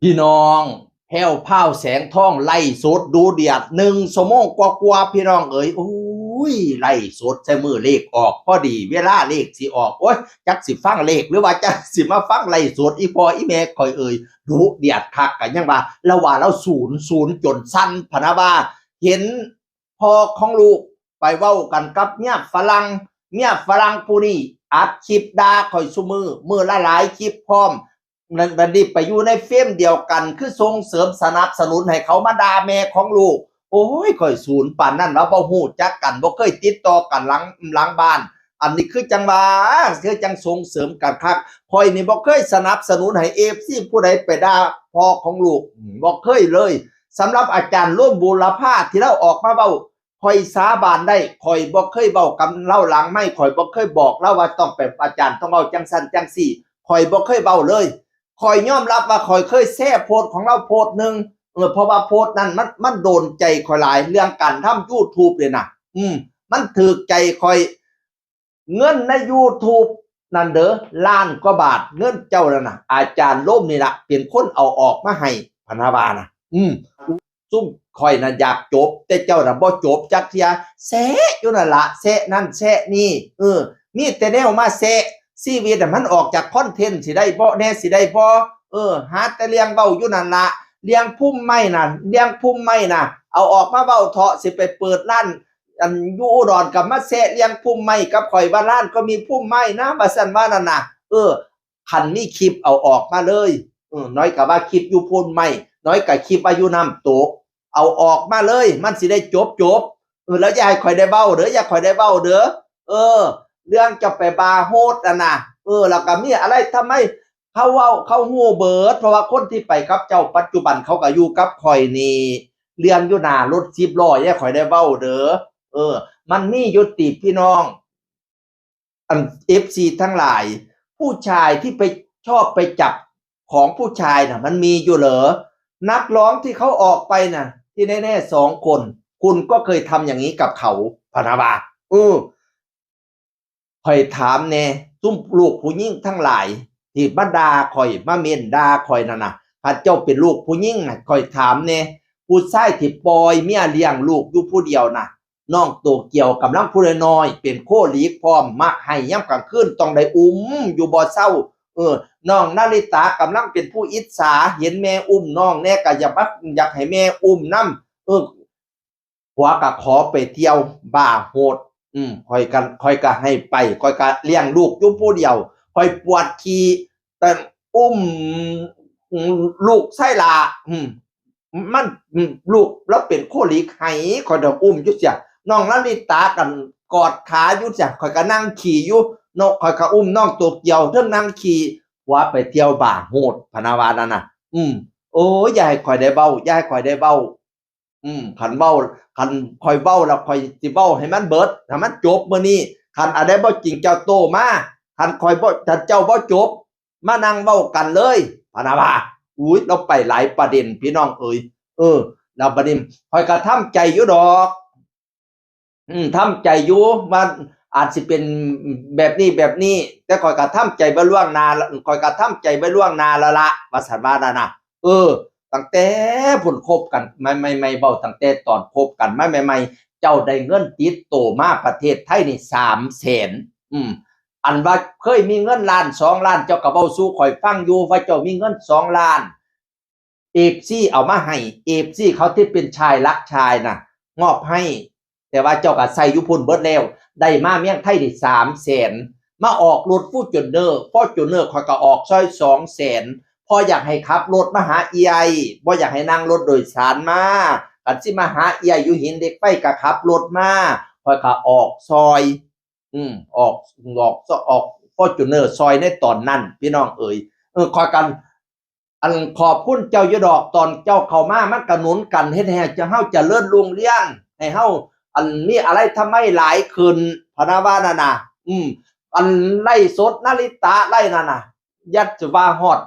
พี่น้องแพ้วพราวแสงทองไล่สดดูเดือด1 ชั่วโมงกว่าๆพี่น้องเอ๋ยโอ้ยไล่สดใส่มือเลขออกพอดีเวลาเลขสิออกโอ้ยจักสิฟังเลขหรือว่าจักสิมาฟังไล่สดอีพออีแม่คอยเอ่ยดูเดือดคักกันยังว่าแล้วว่าเราศูนย์จนสั้นพะนะว่าเห็นพ่อของลูกไปเว้ากันกับเมียฝรั่งผู้นี้อัดคลิปด่าคอยซุมือละหลายคลิปพร้อม นั่นบัดนี้ไปอยู่ในเฟรมเดียวกันคือส่งเสริมสนับสนุนให้เขามาด่าแม่ของลูกโอ้ยข่อยศูนย์ปานนั้นว่าบ่ฮู้จักกันบ่เคยติดต่อกันหลังบ้านอันนี้คือจังว่าคือจังส่งเสริมกันคักข่อยนี่บ่เคยสนับสนุนให้ FC ผู้ใดไปด่าพ่อของลูกบ่เคยเลยสำหรับอาจารย์ร่วมบูรพาที่เราออกมาเว้าข่อยสาบานได้ข่อยบ่เคยเว้ากับเล่าหลังไม่ข่อยบ่เคยบอกเล่าว่าต้องเป็นอาจารย์ต้องเว้าจังซั่นจังซี่ข่อยบ่เคยเว้าเลยข่อยยอมรับว่าข่อยเคยแซ่โพสต์ของเราโพสต์นึงเพราะว่าโพสต์นั้นมันโดนใจข่อยหลายเรื่องการทำ YouTube เลยนะมันถูกใจข่อยเงินใน YouTube นั่นเด้อล้านกว่าบาทเงินเจ้านั่นน่ะอาจารย์ล่มนี่ล่ะเป็นคนเอาออกมาให้พะนะว่านะซุ่มข่อยน่ะอยากจบแต่เจ้าน่ะบ่จบจักเที่ยแซะอยู่นั่นล่ะแซะนั่นแซะนี่มีแต่แนวมาแซะชีวิตน่ะมันออกจากคอนเทนต์สิได้บ่แน่สิได้บ่หาแต่เรื่องเว้าอยู่นั่นล่ะเรื่องพุ่มไม้น่ะเอาออกมาเว้าเถาะสิไปเปิดร้านอันอยู่อุดรก็มาแซะเรื่องพุ่มไม้กับข่อยว่าร้านก็มีพุ่มไม้นะว่าซั่นว่านั่นน่ะคันมีคลิปเอาออกมาเลยน้อยก็ว่าคลิปอยู่พุ่มไม้น้อยก็คลิปว่าอยู่น้ำตกเอาออกมาเลยมันสิได้จบแล้วอย่าให้ข่อยได้เว้าเด้ออย่าข่อยได้เว้าเด้อเรื่องจะไปบาร์โฮสน่ะแล้วก็มีอะไรทำไมเขาเว้าเขาฮู้เบิดเพราะว่าคนที่ไปกับเจ้าปัจจุบันเขาก็อยู่กับข่อยนี่เรื่องอยู่หน้ารถ10ล้ออย่าข่อยได้เว้าเด้อมันมีอยู่ติพี่น้องFC ทั้งหลายผู้ชายที่ไปชอบไปจับของผู้ชายน่ะมันมีอยู่เหรอนักร้องที่เขาออกไปน่ะที่แน่ๆ2 คนคุณก็เคยทำอย่างนี้กับเขาพะนะว่าข่อยถามแน่ซุมลูกผู้หญิงทั้งหลายที่มาด่าข่อยมาเม้นด่าข่อยนั่นน่ะถ้าเจ้าเป็นลูกผู้หญิงข่อยถามแน่ผู้ชายที่ปล่อยเมียเลี้ยงลูกอยู่ผู้เดียวน่ะน้องโตเกียวกำลังผู้น้อยเป็นโคลีกพร้อมมักให้ยามกลางคืนต้องได้อยู่บ่เซาน้องนาริตากำลังเป็นผู้อิจฉาเห็นแม่น้องแน่ก็อยากให้แม่นำผัวก็ขอไปเที่ยวบาร์โฮสข่อยก็ให้ไปข่อยก็เลี้ยงลูกอยู่ผู้เดียวข่อยปวดขี้แต่ลูกไส้ลามันลูกแล้วเป็นโคลิกให้ข่อยต้องอยู่เสียน้องลลิตากันกอดขาอยู่เสียข่อยก็นั่งขี่อยู่น้องข่อยก็น้องโตเกียวเทิงนั่งขี่ว่าไปเที่ยวบาร์โฮสพะนะว่านั่นน่ะโอ้ยอย่าให้ข่อยได้เว้าอย่าให้ข่อยได้เว้าคันเว้าคันข่อยเว้าแล้วข่อยสิเว้าให้มันเบิดให้มันจบมื้อนี้คันอันใดบ่จริงเจ้าโตมาคันข่อยบ่ถ้าเจ้าบ่จบมานั่งเว้ากันเลยพะนะว่าอุ๊ยเราไปหลายประเด็นพี่น้องเอ๋ยแล้วบัดนี้ข่อยก็ทำใจอยู่ดอกทำใจอยู่ว่าอาจสิเป็นแบบนี้แต่ข่อยก็ทำใจไว้ล่วงหน้าข่อยก็ทำใจไว้ล่วงหน้าแล้วล่ะว่าซั่นว่านั่นน่ะตั้งแต่พุ่นคบกันไม่เว้าตั้งแต่ตอนคบกันมาใหม่ๆเจ้าได้เงินติดโตมาประเทศไทยนี่300,000อันว่าเคยมีเงินล้าน2ล้านเจ้าก็เว้าสู่ข่อยฟังอยู่ว่าเจ้ามีเงิน2ล้าน FC เอามาให้ FC เขาที่เป็นชายรักชายน่ะมอบให้แต่ว่าเจ้าก็ใส่อยู่พุ่นเบิดแล้วได้มาเมืองไทยนี่300,000มาออกรถFortunerข่อยก็ออกซอย200,000พออยากให้ขับรถมาหาเอียบ่อยากให้นั่งรถโดยสารมาคันสิมาหาเอียอยู่หินเหล็กไฟก็ขับรถมาข่อยก็ออกซอยออกFortunerซอยในตอนนั้นพี่น้องเอ๋ยข่อยกันอันขอบคุณเจ้าอยู่ดอกตอนเจ้าเข้ามามันก็หนุนกันเฮ็ดให้เฮาเจริญรุ่งเรืองให้เฮาอันนี้อะไรทำไมหลายขึ้นพะนะว่านั่นน่ะอันไล่สดนาริตะไล่นั่นน่ะยัดจะว่าฮอด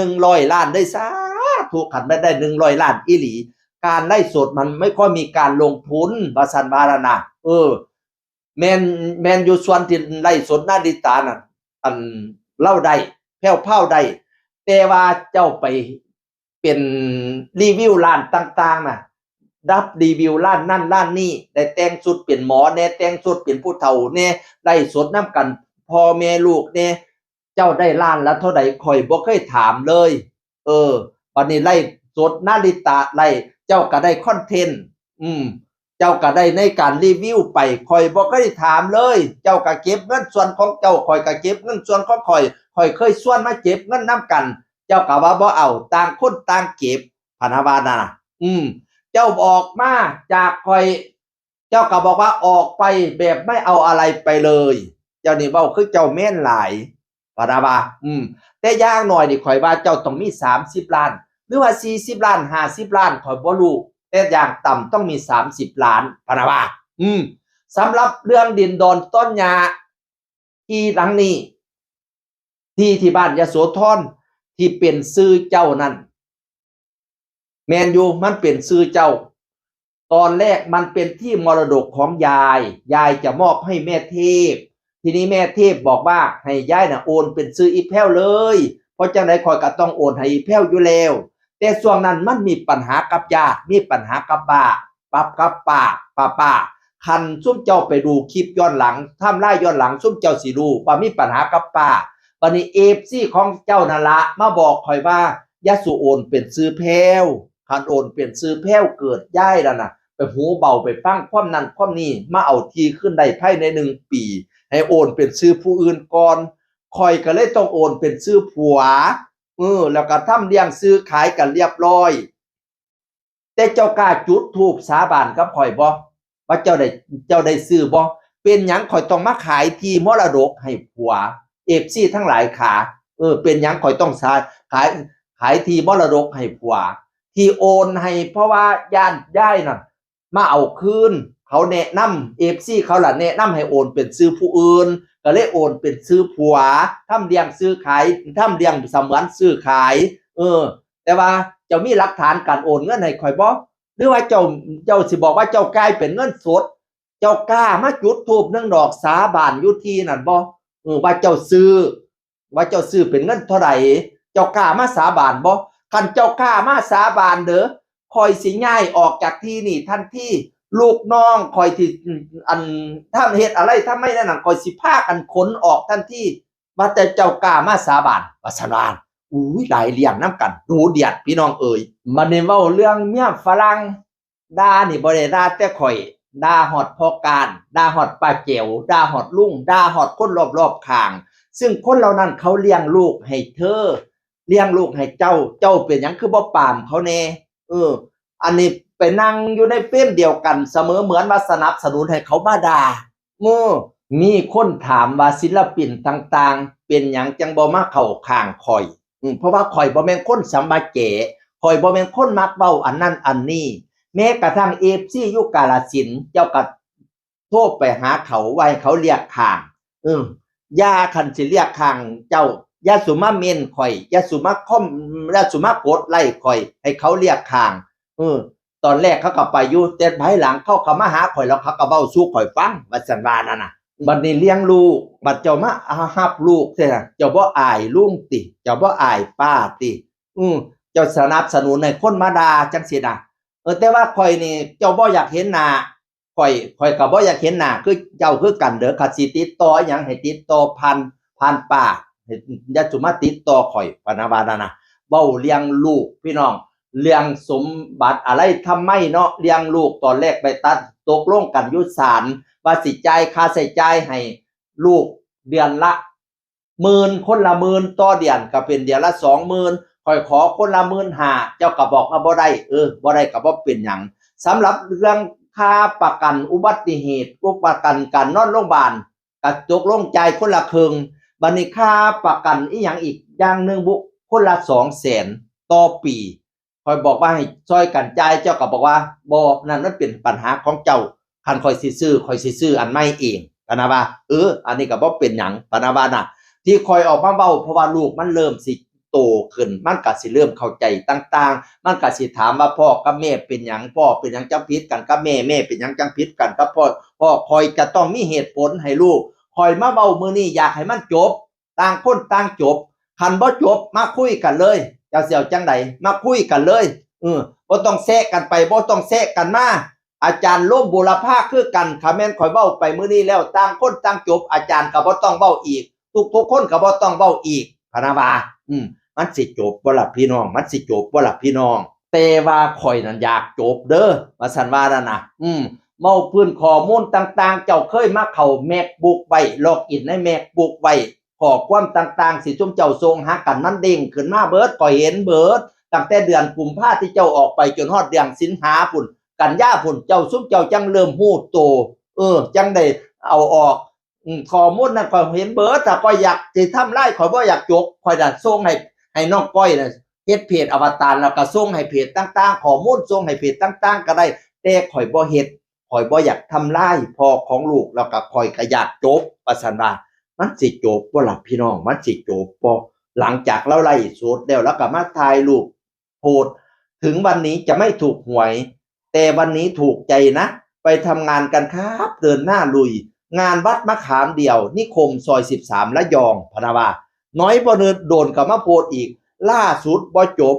100ล้านได้สาธุคันไม่ได้100ล้านอีหลีการไล่สดมันไม่ค่อยมีการลงทุนว่าซั่นว่านั่นน่ะแม่นอยู่ส่วนที่ไล่สดนาริตะนั่นอันเล่าได้แผ่วพราวได้แต่ว่าเจ้าไป เป็นรีวิวร้านต่างๆน่ะรับรีวิวร้านนั่นร้านนี้ได้แต่งชุดเป็นหมอแน่แต่งชุดเป็นผู้เฒ่าแน่ได้สดน้ำกันพ่อแม่ลูกแน่เจ้าได้ล้านละเท่าใดข่อยบ่เคยถามเลยวันนี้ไล่สดนาริตะไล่เจ้าก็ได้คอนเทนต์เจ้าก็ได้ในการรีวิวไปข่อยบ่เคยถามเลยเจ้าก็เก็บเงินส่วนของเจ้าข่อยก็เก็บเงินส่วนของข่อยเคยส่วนมาเก็บเงินนํกันเจ้าก็ว่าบ่เอาต่างคนต่างเก็บพะนะว่าน่ะเจ้าออกมาจากข่อยเจ้าก็บอกว่าออกไปแบบไม่เอาอะไรไปเลยเจ้านี่เว้าคือเจ้าแม่นหลายพะนะว่าแต่อย่างน้อยนี่ข่อยว่าเจ้าต้องมี30ล้านหรือว่า40ล้าน50ล้านข่อยบ่รู้แต่อย่างต่ำต้องมี30ล้านพะนะว่าสำหรับเรื่องดินดอนต้นหญ้าที่หลังนี้ที่บ้านยโสธรที่เป็นชื่อเจ้านั่นแมนยูมันเป็นชื่อเจ้าตอนแรกมันเป็นที่มรดกของยายจะมอบให้แม่เทพทีนี้แม่เทพบอกว่าให้ยายน่ะโอนเป็นชื่ออีแพ้วเลยเพราะจังได๋ข่อยก็ต้องโอนให้อีแพ้วอยู่แล้วแต่ช่วงนั้นมันมีปัญหากับญาติมีปัญหากับป้าคันซุ่มเจ้าไปดูคลิปย้อนหลังไทม์ไลน์ย้อนหลังซุ่มเจ้าสิรู้ว่ามีปัญหากับป้าบัดนี้ FC ของเจ้านั่นละมาบอกข่อยว่ายะสุโอนเป็นชื่อแพ้วคันโอนเป็นชื่อแพ้วเกิดย้ายแล้วน่ะไปหูเบาไปฟังความนั้นความนี้มาเอาทีขึ้นได้ภายใน1ปีให้โอนเป็นชื่อผู้อื่นก่อนข่อยก็เลยต้องโอนเป็นชื่อผัวแล้วก็ทำเลี้ยงซื้อขายกันเรียบร้อยแต่เจ้ากล้าจุดธูปสาบานกับข่อยบ่ว่าเจ้าได้ซื้อบ่เป็นหยังข่อยต้องมาขายที่มรดกให้ผัวFC ทั้งหลายขาเป็นหยังข่อยต้องขายที่มรดกให้ผัวที่โอนให้เพราะว่าย่านย้ายน่ะมาเอาคืนเขาแนะนำ FC เขาล่ะแนะนำให้โอนเป็นชื่อผู้อื่นก็เลยโอนเป็นชื่อผัวทำเลี้ยงซื้อขายทำเลี้ยงเสมือนซื้อขายแต่ว่าเจ้ามีหลักฐานการโอนเงินให้ข่อยบ่หรือว่าเจ้าสิบอกว่าเจ้ากลายเป็นเงินสดเจ้ากล้ามาจุดธูป1ดอกสาบานอยู่ที่นั่นบ่ว่าเจ้าซื้อเป็นเงินเท่าไหร่เจ้ากล้ามาสาบานบ่คันเจ้ากล้ามาสาบานเด้อข่อยสิย้ายออกจากที่นี่ทันทีลูกน้องข่อยที่ทำเฮ็ดอะไรถ้าไม่นั่นน่ะข่อยสิพากันขนออกทันทีว่าแต่เจ้ากล้ามาสาบานว่าสาบานหลายเลี้ยงนำกันดูเดือดพี่น้องเอ๋ยมันนี่เว้าเรื่องเมียฝรั่งด่านี่บ่ได้ด่าแต่ข่อยด่าฮอดพ่อการด่าฮอดป้าแจ๋วด่าฮอดลุงด่าฮอดคนรอบๆข้างซึ่งคนเหล่านั้นเขาเลี้ยงลูกให้เธอเลี้ยงลูกให้เจ้าเป็นหยังคือบ่ปามเขาแน่อันนี้ไปนั่งอยู่ในเฟรมเดียวกันเสมอเหมือนว่าสนับสนุนให้เขามาด่ามีคนถามว่าศิลปินต่างๆเป็นหยังจังบ่มาเข้าข้างข่อยเพราะว่าข่อยบ่แม่นคนสำบาเก๋ข่อยบ่แม่นคนมักเว้าอันนั้นอันนี้แม้กระทั่ง FC อยู่กาฬสินธุ์เจ้าก็โทรไปหาเขาไว้เขาเรียกข้างย่าคันสิเรียกข้างเจ้าอย่าสุมาเมนข่อยอย่าสุมาคอมอย่าสุมากดไล่ข่อยให้เขาเรียกข้างตอนแรกเขาก็ไปอยู่แต่ภายหลังเขามาหาข่อยแล้วเขาก็เว้าสู่ข่อยฟังว่าซั่นว่านั่นน่ะบัดนี้เลี้ยงลูกบัดเจ้ามารับลูกซื่อน่ะเจ้าบ่อายลุงติเจ้าบ่อายป้าติเจ้าสนับสนุนให้คนมาด่าจังซี่น่ะแต่ว่าข่อยนี่เจ้าบ่อยากเห็นหน้าข่อยก็บ่อยากเห็นหน้าคือเจ้าคือกันเด้อคันสิติดต่อหยังให้ติดต่อผ่านป้าอย่าสุมาติดต่อข่อยปานว่านั่นน่ะเว้าเลี้ยงลูกพี่น้องเรื่องสมบัติอะไรทำไมเนาะเลี้ยงลูกตอนแรกไปตัดตกลงกันอยู่ศาลว่าสิจ่ายค่าใช้จ่ายให้ลูกเดือนละ10,000คนละ10,000ต่อเดือนก็เป็นเดือนละ20,000ค่อยขอคนละ15,000เจ้าก็บอกว่าบ่ได้บ่ได้ก็บ่เป็นหยังสำหรับเรื่องค่าประกันอุบัติเหตุประกันการนอนโรงพยาบาลก็ตกลงจ่ายคนละครึ่งบัดนี้ค่าประกันอีหยังอีกอย่างนึงบุคนละ200,000ต่อปีข่อยบอกว่าให้ช่วยกันจ่ายเจ้าก็บอกว่าบ่นั่นมันเป็นปัญหาของเจ้าคันข่อยสิซื้ออันใหม่เองปะนะว่าอันนี้ก็บ่เป็นหยังปะนะว่าน่ะที่ข่อยออกมาเว้าเพราะว่าลูกมันเริ่มสิโตขึ้นมันก็สิเริ่มเข้าใจต่างๆมันก็สิถามว่าพ่อกับแม่เป็นหยังพ่อเป็นหยังจังผิดกันกับแม่เป็นหยังจังผิดกันกับพ่อข่อยจะต้องมีเหตุผลให้ลูกข่อยมาเว้ามื้อนี้อยากให้มันจบต่างคนต่างจบคันบ่จบมาคุยกันเลย จะเสี่ยวจังใดมาคุยกันเลยบ่ต้องแซะกันไปบ่ต้องแซะกันมาอาจารย์ร่วมบูรพาคือกันคาแม่นข่อยเว้าไปมื้อนี้แล้วต่างคนต่างจบอาจารย์ก็บ่ต้องเว้าอีกทุกคนก็บ่ต้องเว้าอีกพะนะว่ามันสิจบบ่ล่ะพี่น้องมันสิจบบ่ล่ะพี่น้องแต่ว่าข่อยนั่นอยากจบเด้อว่าซั่นว่านั่นน่ะเมาพื้นข้อมูลต่างๆเจ้าเคยมาเข้า MacBook ไว้ล็อกอินใน MacBook ไว้ข้อความต่างๆสิซุมเจ้าส่งหากันมันเด้งขึ้นมาเบิดข่อยเห็นเบิดตั้งแต่เดือนกุมภาพันธ์ที่เจ้าออกไปจนฮอดเดือนสิงหาพุ่นกันยาพุ่นเจ้าซุมเจ้าจังเริ่มฮู้โตจังได้เอาออกข้อมูลนั้นข่อยเห็นเบิดถ้าข่อยอยากสิทำลายข่อยบ่อยากจบข่อยจะส่งให้น้องก้อยน่ะเฮ็ดเพจอวตารแล้วก็ส่งให้เพจต่างๆข้อมูลส่งให้เพจต่างๆก็ได้แต่ข่อยบ่เฮ็ดข่อยบ่อยากทำลายพ่อของลูกแล้วก็ข่อยก็อยากจบว่าซั่นว่ามันสิจบบ่ล่ะพี่น้องมันสิจบบ่หลังจากเราไล่สดแล้วก็มาถ่ายรูปโพสต์ถึงวันนี้จะไม่ถูกหวยแต่วันนี้ถูกใจนะไปทำงานกันครับเดินหน้าลุยงานวัดมะขามเดี่ยวนิคมซอย13ระยองพะนะว่าน้อยบ่โดนก็มาโพสต์อีกล่าสุดบ่จบ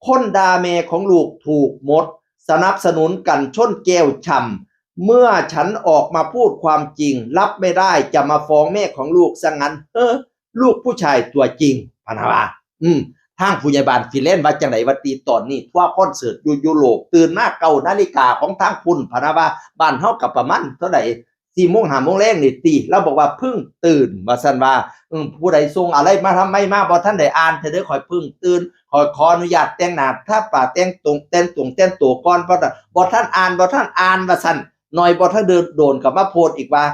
คนด่าแม่ของลูกถูกหมดสนับสนุนกันชนแก้วช่ำเมื่อฉันออกมาพูดความจริงรับไม่ได้จะมาฟ้องแม่ของลูกซะงั้นลูกผู้ชายตัวจริงพะนะว่าทางผู้ใหญ่บ้านฟินแลนด์ว่าจังได๋ว่าตีตอนนี้ทั่วคอนเสิร์ตอยู่ยุโรปตื่นมา9 นาฬิกาของทางพุ่นพะนะว่าบ้านเฮาก็ประมาณเท่าใด4 โมง 5 โมงแลงนี่ติเราบอกว่าเพิ่งตื่นว่าซั่นว่าผู้ใดส่งอะไรมาทำไมมาบ่ทันได้อ่านเด้อข่อยเพิ่งตื่นขออนุญาตแต่งหน้าถ้าป่าแต่งตัวก่อนเพราะบ่ทันอ่านว่าซั่นหน่อยบ่ทันโดนก็มาโพสต์อีกว่า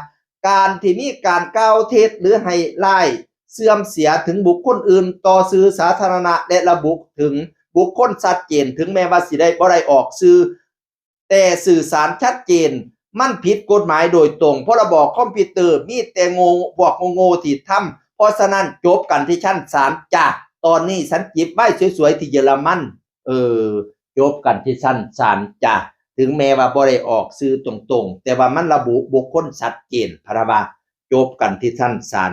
การที่มีการกล่าวเท็จหรือให้ร้ายเสื่อมเสียถึงบุคคลอื่นต่อสื่อสาธารณะและระบุถึงบุคคลชัดเจนถึงแม้ว่าสิได้บ่ได้ออกสื่อแต่สื่อสารชัดเจนมันผิดกฎหมายโดยตรงพรบคอมพิวเตอร์มีแต่โง่ที่ทำเพราะฉะนั้นจบกันที่ชั้นศาลจ้ะตอนนี้ฉันจิบไว้สวยๆที่เยอรมันจบกันที่ชั้นศาลจ้ะถึงแม้ว่าบ่ได้ออกสื่อตรงๆแต่ว่ามันระบุบุคคลชัดเจนพะนะว่าจบกันที่ชั้นศาล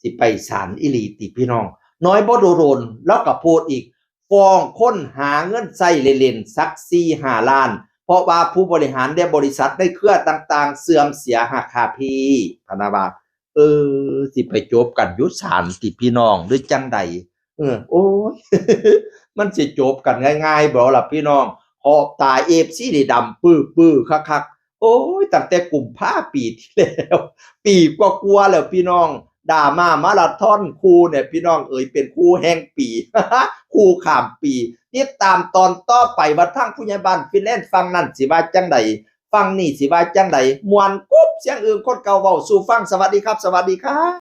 สิไปศาลอีหลีติพี่น้องน้อยบ่โดนแล้วก็โพสต์อีกฟ้องคนหาเงินใช้เล่นๆสัก 4-5 ล้านเพราะว่าผู้บริหารในบริษัทในเครือต่างๆเสื่อมเสียหักค่าพี่พะนะว่าสิไปจบกันอยู่ศาลติพี่น้องหรือจังใดโอ้ย มันสิจบกันง่ายๆบ่ล่ะพี่น้องขอบตา FC นี่ดำปื้อๆคักๆโอ้ยตั้งแต่กุมภาพันธ์ปีที่แล้วปีกว่าๆแล้วพี่น้องดราม่ามาราธอนคู่เนี่ยพี่น้องเป็นคู่แห่งปี คู่ข้ามปีติดตามตอนต่อไปว่าทางผู้ใหญ่บ้านฟินแลนด์ฟังนั่นสิว่าจังใดฟังนี่สิว่าจังใดม่วนกุ๊บเสียงอื่นคนเก่าเว้าสู่ฟังสวัสดีครับ